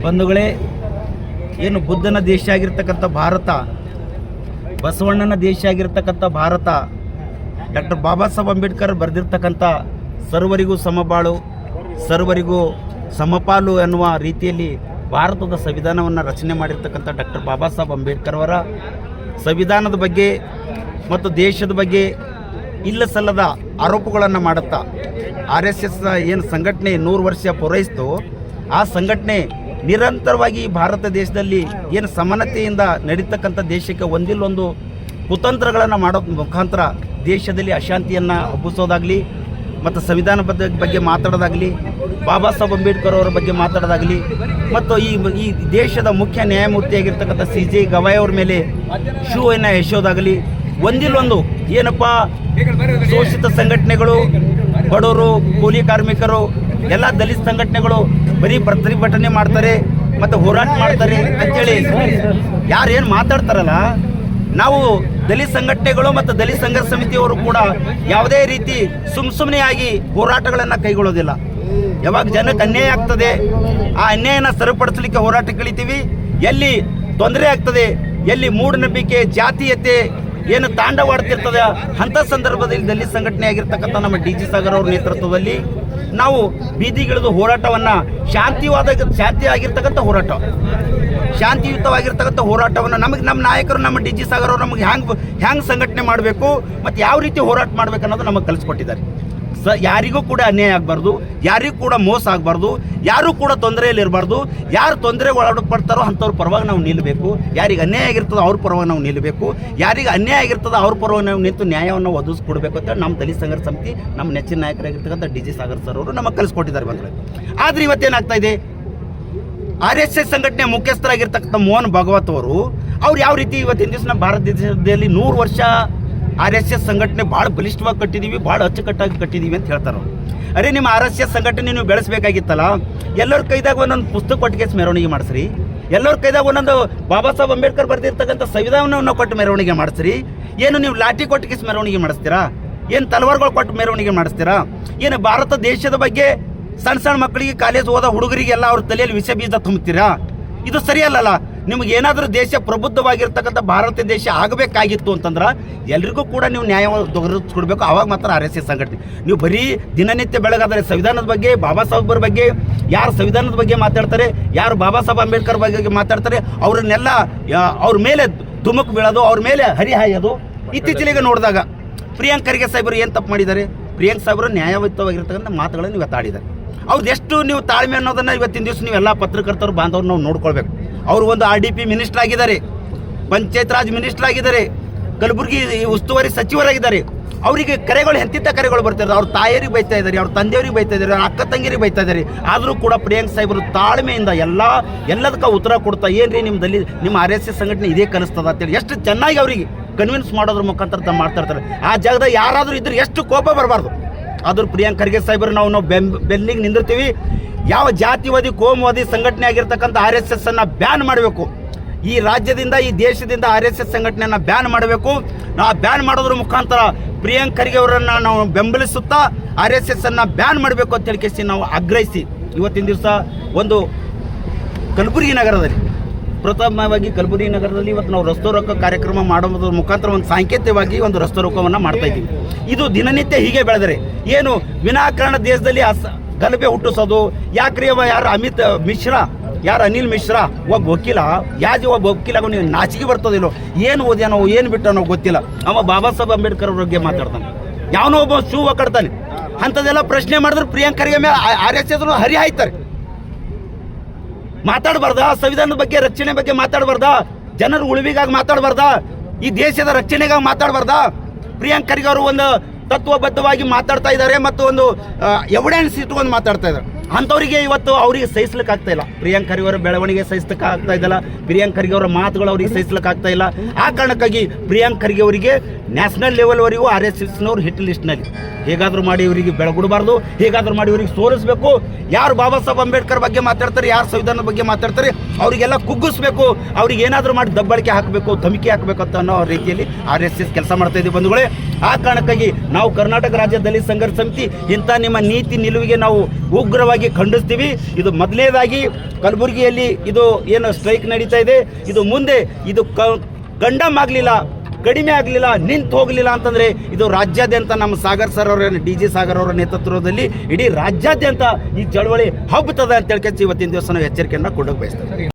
ಬಂಧುಗಳೇ, ಏನು ಬುದ್ಧನ ದೇಶ ಆಗಿರ್ತಕ್ಕಂಥ ಭಾರತ, ಬಸವಣ್ಣನ ದೇಶ ಆಗಿರ್ತಕ್ಕಂಥ ಭಾರತ, ಡಾಕ್ಟರ್ ಬಾಬಾ ಸಾಹೇಬ್ ಅಂಬೇಡ್ಕರ್ ಬರೆದಿರ್ತಕ್ಕಂಥ ಸರ್ವರಿಗೂ ಸಮಬಾಳು, ಸರ್ವರಿಗೂ ಸಮಪಾಲು ಎನ್ನುವ ರೀತಿಯಲ್ಲಿ ಭಾರತದ ಸಂವಿಧಾನವನ್ನು ರಚನೆ ಮಾಡಿರ್ತಕ್ಕಂಥ ಡಾಕ್ಟರ್ ಬಾಬಾ ಸಾಹೇಬ್ ಅಂಬೇಡ್ಕರ್ ಅವರ ಸಂವಿಧಾನದ ಬಗ್ಗೆ ಮತ್ತು ದೇಶದ ಬಗ್ಗೆ ಇಲ್ಲ ಸಲ್ಲದ ಆರೋಪಗಳನ್ನು ಮಾಡುತ್ತಾ RSS ಏನು ಸಂಘಟನೆ 100 ವರ್ಷ ಪೂರೈಸಿತು, ಆ ಸಂಘಟನೆ ನಿರಂತರವಾಗಿ ಭಾರತ ದೇಶದಲ್ಲಿ ಏನು ಸಮಾನತೆಯಿಂದ ನಡೀತಕ್ಕಂಥ ದೇಶಕ್ಕೆ ಒಂದಿಲ್ಲೊಂದು ಕುತಂತ್ರಗಳನ್ನು ಮಾಡೋ ಮುಖಾಂತರ ದೇಶದಲ್ಲಿ ಅಶಾಂತಿಯನ್ನು ಹಬ್ಬಿಸೋದಾಗಲಿ ಮತ್ತು ಸಂವಿಧಾನದ ಬಗ್ಗೆ ಮಾತಾಡೋದಾಗಲಿ, ಬಾಬಾ ಸಾಹೇಬ್ ಅಂಬೇಡ್ಕರ್ ಅವರ ಬಗ್ಗೆ ಮಾತಾಡೋದಾಗಲಿ ಮತ್ತು ಈ ದೇಶದ ಮುಖ್ಯ ನ್ಯಾಯಮೂರ್ತಿಯಾಗಿರ್ತಕ್ಕಂಥ CJ ಗವಾಯ್ ಅವ್ರ ಮೇಲೆ ಶೂವನ್ನು ಎಸೆಯೋದಾಗಲಿ, ಒಂದಿಲ್ಲೊಂದು ಏನಪ್ಪ ಶೋಷಿತ ಸಂಘಟನೆಗಳು, ಬಡವರು, ಕೂಲಿ ಕಾರ್ಮಿಕರು, ಎಲ್ಲ ದಲಿತ ಸಂಘಟನೆಗಳು ಬರೀ ಪ್ರತಿಭಟನೆ ಮಾಡ್ತಾರೆ ಮತ್ತು ಹೋರಾಟ ಮಾಡ್ತಾರೆ ಅಂತೇಳಿ ಯಾರೇನು ಮಾತಾಡ್ತಾರಲ್ಲ, ನಾವು ದಲಿತ ಸಂಘಟನೆಗಳು ಮತ್ತು ದಲಿತ ಸಂಘರ್ಷ ಸಮಿತಿಯವರು ಕೂಡ ಯಾವುದೇ ರೀತಿ ಸುಮ್ಮನೆ ಆಗಿ ಹೋರಾಟಗಳನ್ನು ಕೈಗೊಳ್ಳೋದಿಲ್ಲ. ಯಾವಾಗ ಜನಕ್ಕೆ ಅನ್ಯಾಯ ಆಗ್ತದೆ ಆ ಅನ್ಯಾಯನ ಸರಿಪಡಿಸಲಿಕ್ಕೆ ಹೋರಾಟ ಕಳಿತೀವಿ. ಎಲ್ಲಿ ತೊಂದರೆ ಆಗ್ತದೆ, ಎಲ್ಲಿ ಮೂಢನಂಬಿಕೆ, ಜಾತೀಯತೆ ಏನು ತಾಂಡವಾಡ್ತಿರ್ತದೆ, ಅಂಥ ಸಂದರ್ಭದಲ್ಲಿ ದಲಿತ ಸಂಘಟನೆ ಆಗಿರ್ತಕ್ಕಂಥ ನಮ್ಮ DG ಸಾಗರ್ ಅವ್ರ ನೇತೃತ್ವದಲ್ಲಿ ನಾವು ಬೀದಿಗಿಳಿದು ಹೋರಾಟವನ್ನು ಶಾಂತಿಯಾಗಿರ್ತಕ್ಕಂಥ ಹೋರಾಟ, ಶಾಂತಿಯುತವಾಗಿರ್ತಕ್ಕಂಥ ಹೋರಾಟವನ್ನು ನಮ್ಮ ನಾಯಕರು, ನಮ್ಮ DG ಸಾಗರ್ ಅವರು ನಮಗೆ ಹ್ಯಾಂಗೆ ಸಂಘಟನೆ ಮಾಡಬೇಕು ಮತ್ತು ಯಾವ ರೀತಿ ಹೋರಾಟ ಮಾಡಬೇಕು ಅನ್ನೋದು ನಮಗೆ ಕಲಿಸ್ಕೊಟ್ಟಿದ್ದಾರೆ. ಯಾರಿಗೂ ಕೂಡ ಅನ್ಯಾಯ ಆಗಬಾರ್ದು, ಯಾರಿಗೂ ಕೂಡ ಮೋಸ ಆಗಬಾರ್ದು, ಯಾರೂ ಕೂಡ ತೊಂದರೆಯಲ್ಲಿ ಇರಬಾರ್ದು. ಯಾರು ತೊಂದರೆ ಒಳಪಡ್ತಾರೋ ಅಂಥವ್ರ ಪರವಾಗಿ ನಾವು ನಿಲ್ಲಬೇಕು. ಯಾರಿಗೆ ಅನ್ಯಾಯ ಆಗಿರ್ತದೋ ಅವ್ರ ಪರವಾಗಿ ನಾವು ನಿಲ್ಲಬೇಕು. ಯಾರಿಗೆ ಅನ್ಯಾಯ ಆಗಿರ್ತದೋ ಅವ್ರ ಪರವಾಗಿ ನಾವು ನಿಂತು ನ್ಯಾಯವನ್ನು ಒದಗಿಸ್ಕೊಡ್ಬೇಕು ಅಂತ ನಮ್ಮ ದಲಿತ ಸಂಘರ್ಷ ಸಮಿತಿ, ನಮ್ಮ ನೆಚ್ಚಿನ ನಾಯಕರಾಗಿರ್ತಕ್ಕಂಥ DG ಸಾಗರ್ ಸರ್ ಅವರು ನಮಗೆ ಕಲಿಸ್ಕೊಟ್ಟಿದ್ದಾರೆ ಬಂದರೆ. ಆದರೆ ಇವತ್ತೇನಾಗ್ತಾ ಇದೆ, RSS ಸಂಘಟನೆ ಮುಖ್ಯಸ್ಥರಾಗಿರ್ತಕ್ಕಂಥ ಮೋಹನ್ ಭಾಗವತ್ ಅವರು ಯಾವ ರೀತಿ ಇವತ್ತಿನ ದಿವಸ ನಮ್ಮ ಭಾರತ ದೇಶದಲ್ಲಿ 100 ವರ್ಷ RSS ಸಂಘಟನೆ ಭಾಳ ಬಲಿಷ್ಠವಾಗಿ ಕಟ್ಟಿದ್ದೀವಿ, ಭಾಳ ಅಚ್ಚುಕಟ್ಟಾಗಿ ಕಟ್ಟಿದ್ದೀವಿ ಅಂತ ಹೇಳ್ತಾರೆ. ಅರೆ, ನಿಮ್ಮ RSS ಸಂಘಟನೆ ನೀವು ಬೆಳೆಸಬೇಕಾಗಿತ್ತಲ್ಲ, ಎಲ್ಲರ ಕೈದಾಗ ಒಂದೊಂದು ಪುಸ್ತಕ ಕೊಟ್ಟಿಗೆ ಮೆರವಣಿಗೆ ಮಾಡಿಸ್ರಿ, ಎಲ್ಲರ ಕೈದಾಗ ಒಂದೊಂದು ಬಾಬಾ ಸಾಹೇಬ್ ಅಂಬೇಡ್ಕರ್ ಬರೆದಿರ್ತಕ್ಕಂಥ ಸಂವಿಧಾನವನ್ನು ಕೊಟ್ಟು ಮೆರವಣಿಗೆ ಮಾಡಿಸ್ರಿ. ಏನು ನೀವು ಲಾಠಿ ಕೊಟ್ಟಿಗೆ ಮೆರವಣಿಗೆ ಮಾಡಿಸ್ತೀರಾ? ಏನು ತಲವಾರುಗಳು ಕೊಟ್ಟು ಮೆರವಣಿಗೆ ಮಾಡಿಸ್ತೀರಾ? ಏನು ಭಾರತ ದೇಶದ ಬಗ್ಗೆ ಸಣ್ಣ ಮಕ್ಕಳಿಗೆ, ಕಾಲೇಜ್ ಓದೋ ಹುಡುಗರಿಗೆಲ್ಲ ಅವ್ರ ತಲೆಯಲ್ಲಿ ವಿಷ ಬೀಜ ತುಂಬುತ್ತೀರಾ? ಇದು ಸರಿಯಲ್ಲಲ್ಲ. ನಿಮಗೆ ಏನಾದರೂ ದೇಶ ಪ್ರಬುದ್ಧವಾಗಿರ್ತಕ್ಕಂಥ ಭಾರತ ದೇಶ ಆಗಬೇಕಾಗಿತ್ತು ಅಂತಂದ್ರೆ ಎಲ್ರಿಗೂ ಕೂಡ ನೀವು ನ್ಯಾಯ ದೊರಕಿಸ್ಕೊಡ್ಬೇಕು. ಆವಾಗ ಮಾತ್ರ RSS ಸಂಘಟನೆ. ನೀವು ಬರೀ ದಿನನಿತ್ಯ ಬೆಳಗಾದರೆ ಸಂವಿಧಾನದ ಬಗ್ಗೆ, ಬಾಬಾ ಸಾಹೇಬ್ರ ಬಗ್ಗೆ, ಯಾರು ಸಂವಿಧಾನದ ಬಗ್ಗೆ ಮಾತಾಡ್ತಾರೆ, ಯಾರು ಬಾಬಾ ಸಾಹೇಬ್ ಅಂಬೇಡ್ಕರ್ ಬಗ್ಗೆ ಮಾತಾಡ್ತಾರೆ, ಅವ್ರನ್ನೆಲ್ಲ ಅವ್ರ ಮೇಲೆ ಧುಮುಕು ಬೀಳೋದು, ಅವ್ರ ಮೇಲೆ ಹರಿಹಾಯೋದು. ಇತ್ತೀಚೆಗೆ ನೋಡಿದಾಗ ಪ್ರಿಯಾಂಕ್ ಖರ್ಗೆ ಸಾಹೇಬರು ಏನು ತಪ್ಪು ಮಾಡಿದ್ದಾರೆ? ಪ್ರಿಯಾಂಕ್ ಸಾಹೇಬರು ನ್ಯಾಯಯುತವಾಗಿರ್ತಕ್ಕಂಥ ಮಾತುಗಳನ್ನು ಇವತ್ತು ಆಡಿದ್ದಾರೆ. ಅವ್ರದ್ದು ಎಷ್ಟು ನೀವು ತಾಳ್ಮೆ ಅನ್ನೋದನ್ನು ಇವತ್ತಿನ ದಿವಸ ನೀವೆಲ್ಲ ಪತ್ರಕರ್ತರು ಬಾಂಧವ್ರು ನಾವು ನೋಡ್ಕೊಳ್ಬೇಕು. ಅವರು ಒಂದು RDP ಮಿನಿಸ್ಟರ್ ಆಗಿದ್ದಾರೆ, ಪಂಚಾಯತ್ ರಾಜ್ ಮಿನಿಸ್ಟರ್ ಆಗಿದ್ದಾರೆ, ಕಲಬುರಗಿ ಉಸ್ತುವಾರಿ ಸಚಿವರಾಗಿದ್ದಾರೆ. ಅವರಿಗೆ ಕರೆಗಳು ಎಂತಿಂಥ ಕರೆಗಳು ಬರ್ತಿದ್ದಾರೆ. ಅವ್ರ ತಾಯಿಯರಿಗೆ ಬೈತಾ ಇದ್ದಾರೆ, ಅವ್ರ ತಂದೆಯವ್ರಿಗೆ ಬೈತಾ ಇದ್ದಾರೆ, ಅವ್ರ ಅಕ್ಕ ತಂಗಿಯರಿಗೆ ಬೈತಾ ಇದ್ದಾರೆ. ಆದರೂ ಕೂಡ ಪ್ರಿಯಾಂಕ್ ಸಾಹೇಬರು ತಾಳ್ಮೆಯಿಂದ ಎಲ್ಲದಕ್ಕೆ ಉತ್ತರ ಕೊಡ್ತಾ, ಏನ್ರಿ ನಿಮ್ಮ RSS ಸಂಘಟನೆ ಇದೇ ಕಲಿಸ್ತದ ಅಂತೇಳಿ ಎಷ್ಟು ಚೆನ್ನಾಗಿ ಅವರಿಗೆ ಕನ್ವಿನ್ಸ್ ಮಾಡೋದ್ರ ಮುಖಾಂತರ ಮಾಡ್ತಾ ಇರ್ತಾರೆ. ಆ ಜಾಗದಾಗ ಯಾರಾದರೂ ಇದ್ರೆ ಎಷ್ಟು ಕೋಪ ಬರಬಾರ್ದು. ಆದರೂ ಪ್ರಿಯಾಂಕ್ ಖರ್ಗೆ ಸಾಹೇಬರು ನಾವು ಬೆನ್ನಿಗೆ ನಿಂದಿರ್ತೀವಿ. ಯಾವ ಜಾತಿವಾದಿ, ಕೋಮುವಾದಿ ಸಂಘಟನೆ ಆಗಿರ್ತಕ್ಕಂಥ RSS ಅನ್ನು ಬ್ಯಾನ್ ಮಾಡಬೇಕು. ಈ ರಾಜ್ಯದಿಂದ, ಈ ದೇಶದಿಂದ RSS ಸಂಘಟನೆಯನ್ನು ಬ್ಯಾನ್ ಮಾಡಬೇಕು. ನಾವು ಬ್ಯಾನ್ ಮಾಡೋದ್ರ ಮುಖಾಂತರ ಪ್ರಿಯಾಂಕ್ ಖರ್ಗೆ ಅವರನ್ನು ನಾವು ಬೆಂಬಲಿಸುತ್ತಾ RSS ಅನ್ನು ಬ್ಯಾನ್ ಮಾಡಬೇಕು ಅಂತ ಹೇಳಿಸಿ ನಾವು ಆಗ್ರಹಿಸಿ ಇವತ್ತಿನ ದಿವಸ ಒಂದು ಕಲಬುರಗಿ ನಗರದಲ್ಲಿ, ಪ್ರಥಮವಾಗಿ ಕಲಬುರಗಿ ನಗರದಲ್ಲಿ ಇವತ್ತು ನಾವು ರಸ್ತೆ ರೋಕ ಕಾರ್ಯಕ್ರಮ ಮಾಡೋದ್ರ ಮುಖಾಂತರ ಒಂದು ಸಾಂಕೇತಿಕವಾಗಿ ಒಂದು ರಸ್ತೆ ರೋಕವನ್ನು ಮಾಡ್ತಾ ಇದ್ದೀವಿ. ಇದು ದಿನನಿತ್ಯ ಹೀಗೆ ಬೆಳೆದರೆ ಏನು ವಿನಾಕಾರಣ ದೇಶದಲ್ಲಿ ಗಲಭೆ ಹುಟ್ಟಿಸೋದು ಯಾಕ್ರಿ? ಯಾರು ಅಮಿತ್ ಮಿಶ್ರಾ, ಯಾರು ಅನಿಲ್ ಮಿಶ್ರಾ, ಒಬ್ಬ ವಕೀಲ, ಒಬ್ಬ ವಕೀಲ, ನೀವು ನಾಚಿಕೆ ಬರ್ತದಿಲ್ಲೋ, ಏನು ಓದ್ಯಾನೋ ಏನು ಬಿಟ್ಟನೋ ಗೊತ್ತಿಲ್ಲ. ಅವ ಬಾಬಾ ಸಾಹೇಬ್ ಅಂಬೇಡ್ಕರ್ ಬಗ್ಗೆ ಮಾತಾಡ್ತಾನೆ, ಯಾವನೋ ಒಬ್ಬ ಶೂ ಕಟ್ತಾನೆ. ಅಂಥದ್ದೆಲ್ಲ ಪ್ರಶ್ನೆ ಮಾಡಿದ್ರೆ ಪ್ರಿಯಾಂಕ್ ಖರ್ಗೆ ಮೇಲೆ RSS ಹರಿ ಹಾಯ್ತಾರೆ. ಮಾತಾಡಬಾರ್ದಾ? ಸಂವಿಧಾನದ ಬಗ್ಗೆ, ರಕ್ಷಣೆ ಬಗ್ಗೆ ಮಾತಾಡಬಾರ್ದಾ? ಜನರ ಉಳಿವಿಗಾಗಿ ಮಾತಾಡಬಾರ್ದಾ? ಈ ದೇಶದ ರಕ್ಷಣೆಗಾಗಿ ಮಾತಾಡಬಾರ್ದಾ? ಪ್ರಿಯಾಂಕ್ ಖರ್ಗೆ ಅವರು ಒಂದು ತತ್ವಬದ್ಧವಾಗಿ ಮಾತಾಡ್ತಾ ಇದ್ದಾರೆ ಮತ್ತು ಒಂದು ಎವಿಡೆನ್ಸ್ ಇಟ್ಕೊಂಡು ಮಾತಾಡ್ತಾ ಇದ್ದಾರೆ. ಅಂಥವರಿಗೆ ಇವತ್ತು ಅವರಿಗೆ ಸಹಿಸ್ಲಿಕ್ಕೆ ಆಗ್ತಾ ಇಲ್ಲ. ಪ್ರಿಯಾಂಕ್ ಖರ್ಗೆ ಅವರ ಬೆಳವಣಿಗೆ ಸಹಿಸ್ಲಿಕ್ಕೆ ಆಗ್ತಾ ಇದ್ದಲ್ಲ, ಪ್ರಿಯಾಂಕ್ ಖರ್ಗೆ ಅವರ ಮಾತುಗಳು ಅವರಿಗೆ ಸಹಿಸ್ಲಿಕ್ಕೆ ಆಗ್ತಾ ಇಲ್ಲ. ಆ ಕಾರಣಕ್ಕಾಗಿ ಪ್ರಿಯಾಂಕ್ ಖರ್ಗೆ ಅವರಿಗೆ ನ್ಯಾಷನಲ್ ಲೆವೆಲ್ವರೆಗೂ RSSನವ್ರು ಹಿಟ್ ಲಿಸ್ಟ್ನಲ್ಲಿ ಹೇಗಾದರೂ ಮಾಡಿ ಇವರಿಗೆ ಬೆಳಗುಡಬಾರ್ದು, ಹೇಗಾದರೂ ಮಾಡಿ ಇವರಿಗೆ ಸೋಲಿಸಬೇಕು. ಯಾರು ಬಾಬಾ ಸಾಹೇಬ್ ಅಂಬೇಡ್ಕರ್ ಬಗ್ಗೆ ಮಾತಾಡ್ತಾರೆ, ಯಾರು ಸಂವಿಧಾನದ ಬಗ್ಗೆ ಮಾತಾಡ್ತಾರೆ, ಅವರಿಗೆಲ್ಲ ಕುಗ್ಗಿಸ್ಬೇಕು, ಅವ್ರಿಗೆ ಏನಾದರೂ ಮಾಡಿ ದಬ್ಬಳಿಕೆ ಹಾಕಬೇಕು, ಧಮಕಿ ಹಾಕಬೇಕು ಅಂತ ಅನ್ನೋ ರೀತಿಯಲ್ಲಿ RSS ಕೆಲಸ ಮಾಡ್ತಾ ಇದ್ದೀವಿ ಬಂಧುಗಳೇ. ಆ ಕಾರಣಕ್ಕಾಗಿ ನಾವು ಕರ್ನಾಟಕ ರಾಜ್ಯ ದಲಿತ ಸಂಘರ್ಷ ಸಮಿತಿ ಇಂಥ ನಿಮ್ಮ ನೀತಿ ನಿಲುವಿಗೆ ನಾವು ಉಗ್ರವಾಗಿ ತೀವ್ರವಾಗಿ ಖಂಡಿಸ್ತೀವಿ. ಇದು ಮೊದಲನೇದಾಗಿ ಕಲಬುರಗಿಯಲ್ಲಿ ಇದು ಏನು ಸ್ಟ್ರೈಕ್ ನಡೀತಾ ಇದೆ, ಇದು ಮುಂದೆ ಇದು ಗಂಡಮ್ ಆಗಲಿಲ್ಲ, ಕಡಿಮೆ ಆಗಲಿಲ್ಲ, ನಿಂತು ಹೋಗಲಿಲ್ಲ ಅಂತಂದರೆ ಇದು ರಾಜ್ಯಾದ್ಯಂತ ನಮ್ಮ ಸಾಗರ್ ಸರ್ ಅವರ DG ಸಾಗರ್ ಅವರ ನೇತೃತ್ವದಲ್ಲಿ ಇಡೀ ರಾಜ್ಯಾದ್ಯಂತ ಈ ಚಳವಳಿ ಹಬ್ಬುತ್ತದೆ ಅಂತ ಹೇಳ್ಕೊಂಡು ಇವತ್ತಿನ ದಿವಸ ನಾವು ಎಚ್ಚರಿಕೆಯನ್ನು ಕೊಡೋಕೆ ಬಯಸ್ತೇವೆ.